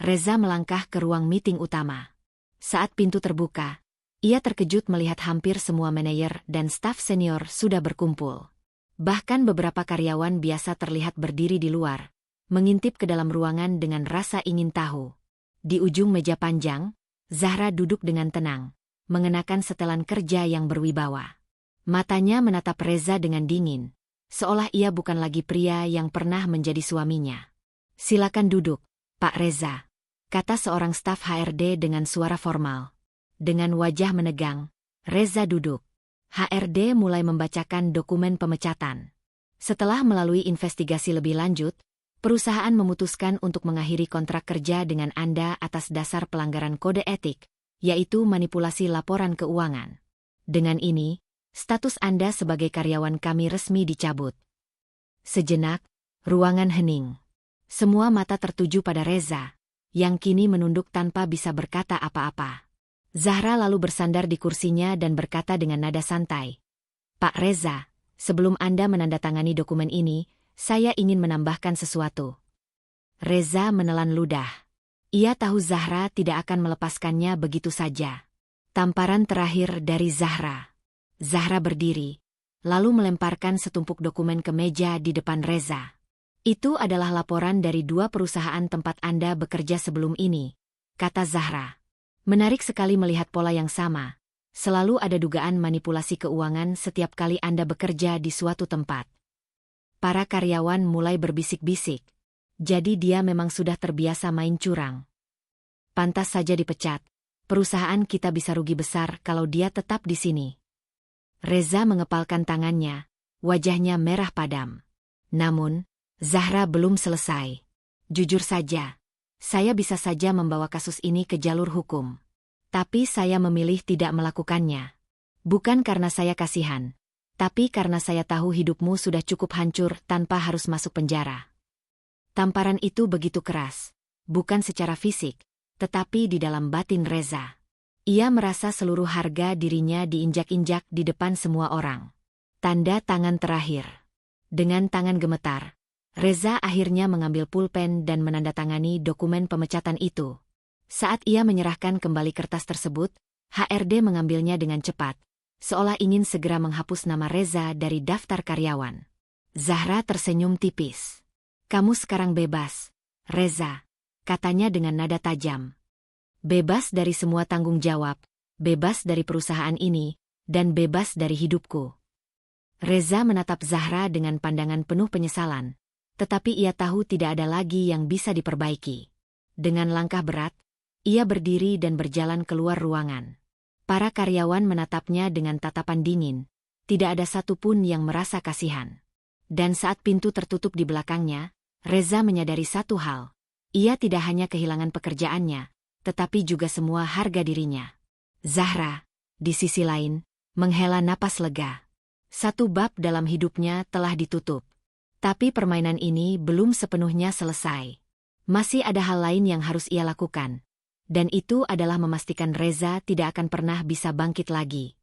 Reza melangkah ke ruang meeting utama. Saat pintu terbuka, ia terkejut melihat hampir semua manajer dan staf senior sudah berkumpul. Bahkan beberapa karyawan biasa terlihat berdiri di luar, mengintip ke dalam ruangan dengan rasa ingin tahu. Di ujung meja panjang, Zahra duduk dengan tenang, mengenakan setelan kerja yang berwibawa. Matanya menatap Reza dengan dingin, seolah ia bukan lagi pria yang pernah menjadi suaminya. "Silakan duduk, Pak Reza," kata seorang staf HRD dengan suara formal. Dengan wajah menegang, Reza duduk. HRD mulai membacakan dokumen pemecatan. Setelah melalui investigasi lebih lanjut, perusahaan memutuskan untuk mengakhiri kontrak kerja dengan Anda atas dasar pelanggaran kode etik, yaitu manipulasi laporan keuangan. Dengan ini, status Anda sebagai karyawan kami resmi dicabut. Sejenak, ruangan hening. Semua mata tertuju pada Reza, yang kini menunduk tanpa bisa berkata apa-apa. Zahra lalu bersandar di kursinya dan berkata dengan nada santai, "Pak Reza, Sebelum Anda menandatangani dokumen ini, saya ingin menambahkan sesuatu. Reza menelan ludah. Ia tahu Zahra tidak akan melepaskannya begitu saja. Tamparan terakhir dari Zahra. Zahra berdiri, lalu melemparkan setumpuk dokumen ke meja di depan Reza. Itu adalah laporan dari 2 perusahaan tempat Anda bekerja sebelum ini, kata Zahra. Menarik sekali melihat pola yang sama. Selalu ada dugaan manipulasi keuangan setiap kali Anda bekerja di suatu tempat. Para karyawan mulai berbisik-bisik. Jadi dia memang sudah terbiasa main curang. Pantas saja dipecat. Perusahaan kita bisa rugi besar kalau dia tetap di sini. Reza mengepalkan tangannya, wajahnya merah padam. Namun, Zahra belum selesai. Jujur saja, saya bisa saja membawa kasus ini ke jalur hukum. Tapi saya memilih tidak melakukannya. Bukan karena saya kasihan, tapi karena saya tahu hidupmu sudah cukup hancur tanpa harus masuk penjara. Tamparan itu begitu keras, bukan secara fisik, tetapi di dalam batin Reza. Ia merasa seluruh harga dirinya diinjak-injak di depan semua orang. Tanda tangan terakhir. Dengan tangan gemetar, Reza akhirnya mengambil pulpen dan menandatangani dokumen pemecatan itu. Saat ia menyerahkan kembali kertas tersebut, HRD mengambilnya dengan cepat, seolah ingin segera menghapus nama Reza dari daftar karyawan. Zahra tersenyum tipis. "Kamu sekarang bebas, Reza," katanya dengan nada tajam. "Bebas dari semua tanggung jawab, bebas dari perusahaan ini, dan bebas dari hidupku." Reza menatap Zahra dengan pandangan penuh penyesalan, tetapi ia tahu tidak ada lagi yang bisa diperbaiki. Dengan langkah berat, ia berdiri dan berjalan keluar ruangan. Para karyawan menatapnya dengan tatapan dingin, tidak ada satupun yang merasa kasihan. Dan saat pintu tertutup di belakangnya, Reza menyadari satu hal. Ia tidak hanya kehilangan pekerjaannya, tetapi juga semua harga dirinya. Zahra, di sisi lain, menghela napas lega. Satu bab dalam hidupnya telah ditutup. Tapi permainan ini belum sepenuhnya selesai. Masih ada hal lain yang harus ia lakukan. Dan itu adalah memastikan Reza tidak akan pernah bisa bangkit lagi.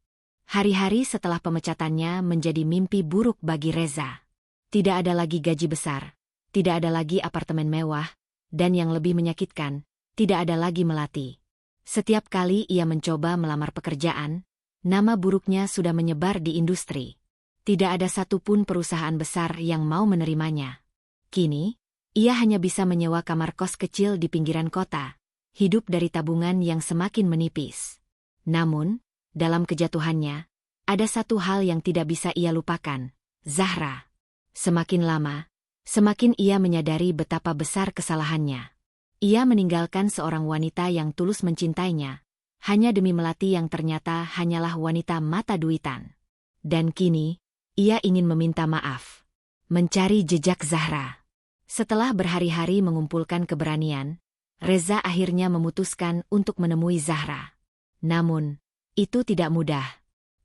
Hari-hari setelah pemecatannya menjadi mimpi buruk bagi Reza. Tidak ada lagi gaji besar, tidak ada lagi apartemen mewah, dan yang lebih menyakitkan, tidak ada lagi melati. Setiap kali ia mencoba melamar pekerjaan, nama buruknya sudah menyebar di industri. Tidak ada satupun perusahaan besar yang mau menerimanya. Kini, ia hanya bisa menyewa kamar kos kecil di pinggiran kota, hidup dari tabungan yang semakin menipis. Namun, dalam kejatuhannya, ada satu hal yang tidak bisa ia lupakan, Zahra. Semakin lama, semakin ia menyadari betapa besar kesalahannya. Ia meninggalkan seorang wanita yang tulus mencintainya, hanya demi melati yang ternyata hanyalah wanita mata duitan. Dan kini, ia ingin meminta maaf. Mencari jejak Zahra. Setelah berhari-hari mengumpulkan keberanian, Reza akhirnya memutuskan untuk menemui Zahra. Namun, itu tidak mudah.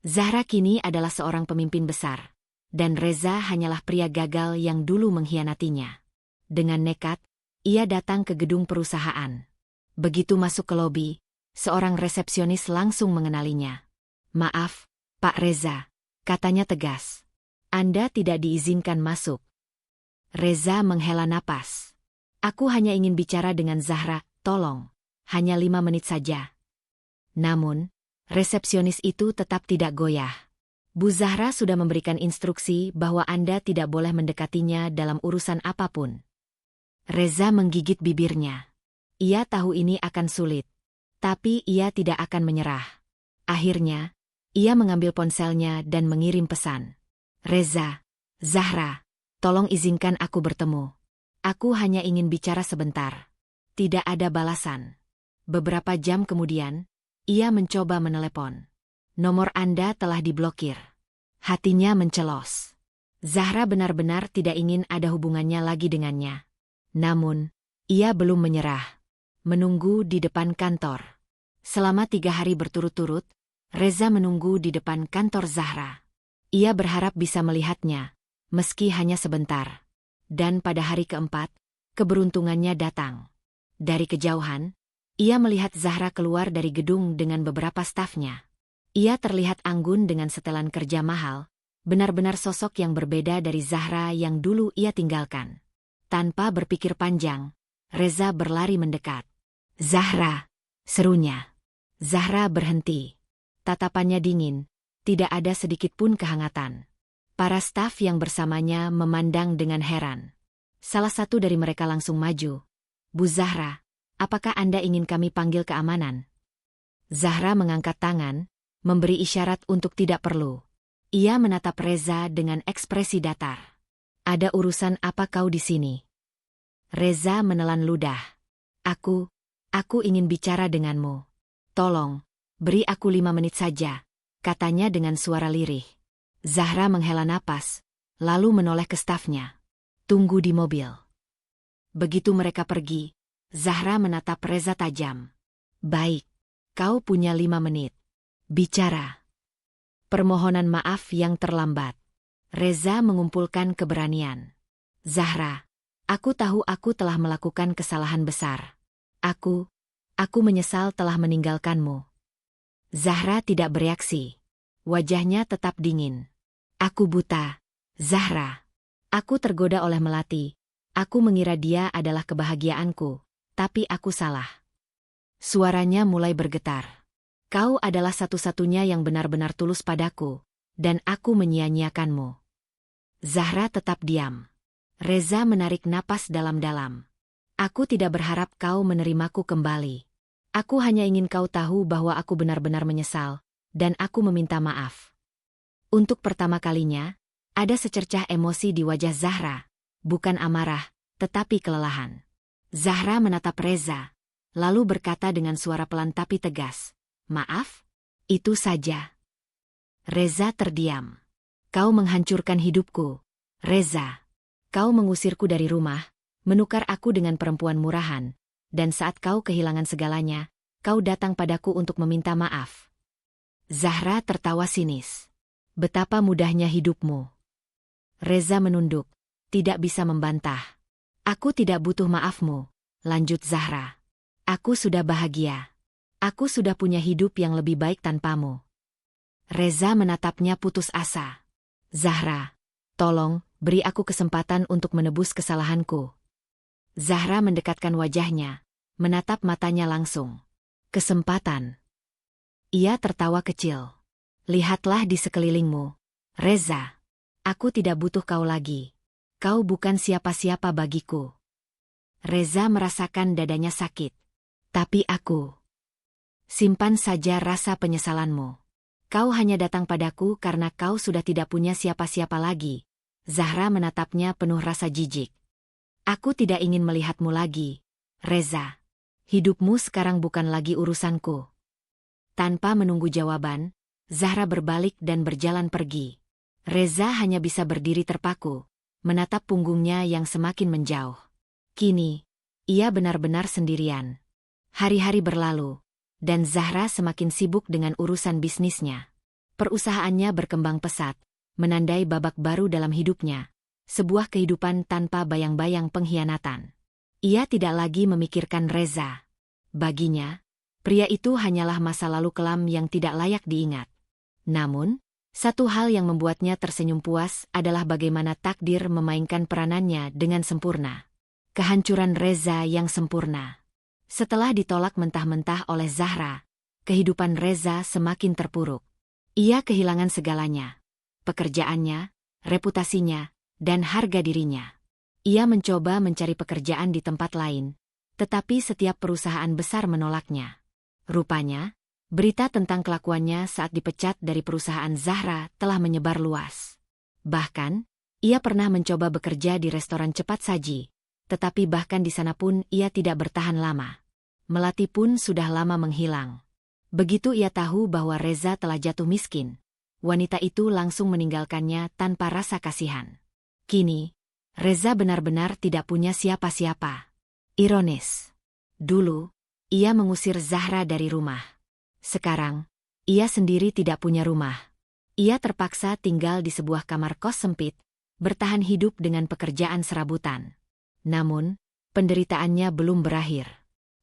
Zahra kini adalah seorang pemimpin besar, dan Reza hanyalah pria gagal yang dulu mengkhianatinya. Dengan nekat, ia datang ke gedung perusahaan. Begitu masuk ke lobi, seorang resepsionis langsung mengenalinya. "Maaf, Pak Reza," katanya tegas. "Anda tidak diizinkan masuk." Reza menghela napas. "Aku hanya ingin bicara dengan Zahra, tolong. Hanya 5 menit saja." Namun, resepsionis itu tetap tidak goyah. "Bu Zahra sudah memberikan instruksi bahwa Anda tidak boleh mendekatinya dalam urusan apapun." Reza menggigit bibirnya. Ia tahu ini akan sulit. Tapi ia tidak akan menyerah. Akhirnya, ia mengambil ponselnya dan mengirim pesan. "Reza, Zahra, tolong izinkan aku bertemu. Aku hanya ingin bicara sebentar." Tidak ada balasan. Beberapa jam kemudian, ia mencoba menelepon. "Nomor Anda telah diblokir." Hatinya mencelos. Zahra benar-benar tidak ingin ada hubungannya lagi dengannya. Namun, ia belum menyerah. Menunggu di depan kantor. Selama 3 hari berturut-turut, Reza menunggu di depan kantor Zahra. Ia berharap bisa melihatnya, meski hanya sebentar. Dan pada hari keempat, keberuntungannya datang. Dari kejauhan, ia melihat Zahra keluar dari gedung dengan beberapa stafnya. Ia terlihat anggun dengan setelan kerja mahal, benar-benar sosok yang berbeda dari Zahra yang dulu ia tinggalkan. Tanpa berpikir panjang, Reza berlari mendekat. "Zahra!" serunya. Zahra berhenti. Tatapannya dingin, tidak ada sedikit pun kehangatan. Para staf yang bersamanya memandang dengan heran. Salah satu dari mereka langsung maju. "Bu Zahra, apakah Anda ingin kami panggil keamanan?" Zahra mengangkat tangan, memberi isyarat untuk tidak perlu. Ia menatap Reza dengan ekspresi datar. "Ada urusan apa kau di sini?" Reza menelan ludah. Aku ingin bicara denganmu. Tolong, beri aku 5 menit saja," katanya dengan suara lirih. Zahra menghela napas, lalu menoleh ke stafnya. "Tunggu di mobil." Begitu mereka pergi, Zahra menatap Reza tajam. "Baik, kau punya 5 menit. Bicara." Permohonan maaf yang terlambat. Reza mengumpulkan keberanian. "Zahra, aku tahu aku telah melakukan kesalahan besar. Aku menyesal telah meninggalkanmu." Zahra tidak bereaksi. Wajahnya tetap dingin. "Aku buta, Zahra. Aku tergoda oleh Melati. Aku mengira dia adalah kebahagiaanku, tapi aku salah." Suaranya mulai bergetar. "Kau adalah satu-satunya yang benar-benar tulus padaku, dan aku menyia-nyiakanmu." Zahra tetap diam. Reza menarik napas dalam-dalam. "Aku tidak berharap kau menerimaku kembali. Aku hanya ingin kau tahu bahwa aku benar-benar menyesal, dan aku meminta maaf." Untuk pertama kalinya, ada secercah emosi di wajah Zahra, bukan amarah, tetapi kelelahan. Zahra menatap Reza, lalu berkata dengan suara pelan tapi tegas, "Maaf? Itu saja?" Reza terdiam. "Kau menghancurkan hidupku, Reza. Kau mengusirku dari rumah, menukar aku dengan perempuan murahan, dan saat kau kehilangan segalanya, kau datang padaku untuk meminta maaf." Zahra tertawa sinis. "Betapa mudahnya hidupmu." Reza menunduk, tidak bisa membantah. "Aku tidak butuh maafmu," lanjut Zahra. "Aku sudah bahagia. Aku sudah punya hidup yang lebih baik tanpamu." Reza menatapnya putus asa. "Zahra, tolong, beri aku kesempatan untuk menebus kesalahanku." Zahra mendekatkan wajahnya, menatap matanya langsung. "Kesempatan?" Ia tertawa kecil. "Lihatlah di sekelilingmu, Reza. Aku tidak butuh kau lagi. Kau bukan siapa-siapa bagiku." Reza merasakan dadanya sakit. "Tapi aku..." "Simpan saja rasa penyesalanmu. Kau hanya datang padaku karena kau sudah tidak punya siapa-siapa lagi." Zahra menatapnya penuh rasa jijik. "Aku tidak ingin melihatmu lagi, Reza. Hidupmu sekarang bukan lagi urusanku." Tanpa menunggu jawaban, Zahra berbalik dan berjalan pergi. Reza hanya bisa berdiri terpaku, menatap punggungnya yang semakin menjauh. Kini, ia benar-benar sendirian. Hari-hari berlalu, dan Zahra semakin sibuk dengan urusan bisnisnya. Perusahaannya berkembang pesat, menandai babak baru dalam hidupnya, sebuah kehidupan tanpa bayang-bayang pengkhianatan. Ia tidak lagi memikirkan Reza. Baginya, pria itu hanyalah masa lalu kelam yang tidak layak diingat. Namun, satu hal yang membuatnya tersenyum puas adalah bagaimana takdir memainkan peranannya dengan sempurna. Kehancuran Reza yang sempurna. Setelah ditolak mentah-mentah oleh Zahra, kehidupan Reza semakin terpuruk. Ia kehilangan segalanya. Pekerjaannya, reputasinya, dan harga dirinya. Ia mencoba mencari pekerjaan di tempat lain, tetapi setiap perusahaan besar menolaknya. Rupanya, berita tentang kelakuannya saat dipecat dari perusahaan Zahra telah menyebar luas. Bahkan, ia pernah mencoba bekerja di restoran cepat saji, tetapi bahkan di sana pun ia tidak bertahan lama. Melati pun sudah lama menghilang. Begitu ia tahu bahwa Reza telah jatuh miskin, wanita itu langsung meninggalkannya tanpa rasa kasihan. Kini, Reza benar-benar tidak punya siapa-siapa. Ironis. Dulu, ia mengusir Zahra dari rumah. Sekarang, ia sendiri tidak punya rumah. Ia terpaksa tinggal di sebuah kamar kos sempit, bertahan hidup dengan pekerjaan serabutan. Namun, penderitaannya belum berakhir.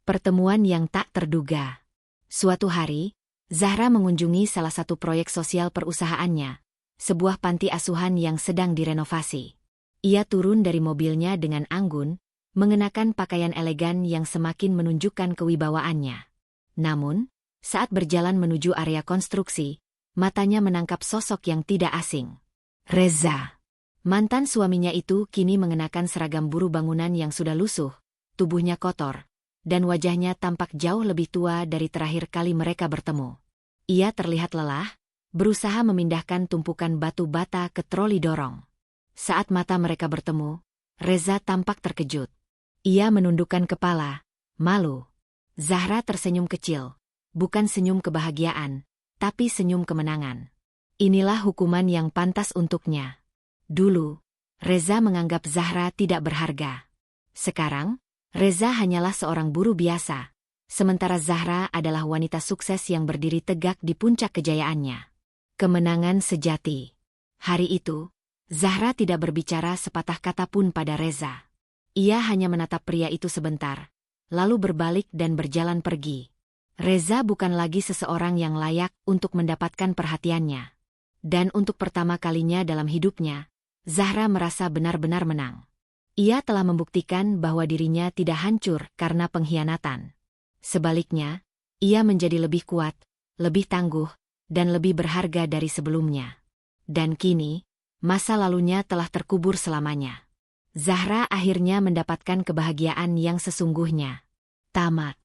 Pertemuan yang tak terduga. Suatu hari, Zahra mengunjungi salah satu proyek sosial perusahaannya, sebuah panti asuhan yang sedang direnovasi. Ia turun dari mobilnya dengan anggun, mengenakan pakaian elegan yang semakin menunjukkan kewibawaannya. Namun, saat berjalan menuju area konstruksi, matanya menangkap sosok yang tidak asing. Reza. Mantan suaminya itu kini mengenakan seragam buruh bangunan yang sudah lusuh, tubuhnya kotor, dan wajahnya tampak jauh lebih tua dari terakhir kali mereka bertemu. Ia terlihat lelah, berusaha memindahkan tumpukan batu bata ke troli dorong. Saat mata mereka bertemu, Reza tampak terkejut. Ia menundukkan kepala, malu. Zahra tersenyum kecil, bukan senyum kebahagiaan, tapi senyum kemenangan. Inilah hukuman yang pantas untuknya. Dulu, Reza menganggap Zahra tidak berharga. Sekarang, Reza hanyalah seorang buruh biasa, sementara Zahra adalah wanita sukses yang berdiri tegak di puncak kejayaannya. Kemenangan sejati. Hari itu, Zahra tidak berbicara sepatah kata pun pada Reza. Ia hanya menatap pria itu sebentar, lalu berbalik dan berjalan pergi. Reza bukan lagi seseorang yang layak untuk mendapatkan perhatiannya. Dan untuk pertama kalinya dalam hidupnya, Zahra merasa benar-benar menang. Ia telah membuktikan bahwa dirinya tidak hancur karena pengkhianatan. Sebaliknya, ia menjadi lebih kuat, lebih tangguh, dan lebih berharga dari sebelumnya. Dan kini, masa lalunya telah terkubur selamanya. Zahra akhirnya mendapatkan kebahagiaan yang sesungguhnya. Tamat.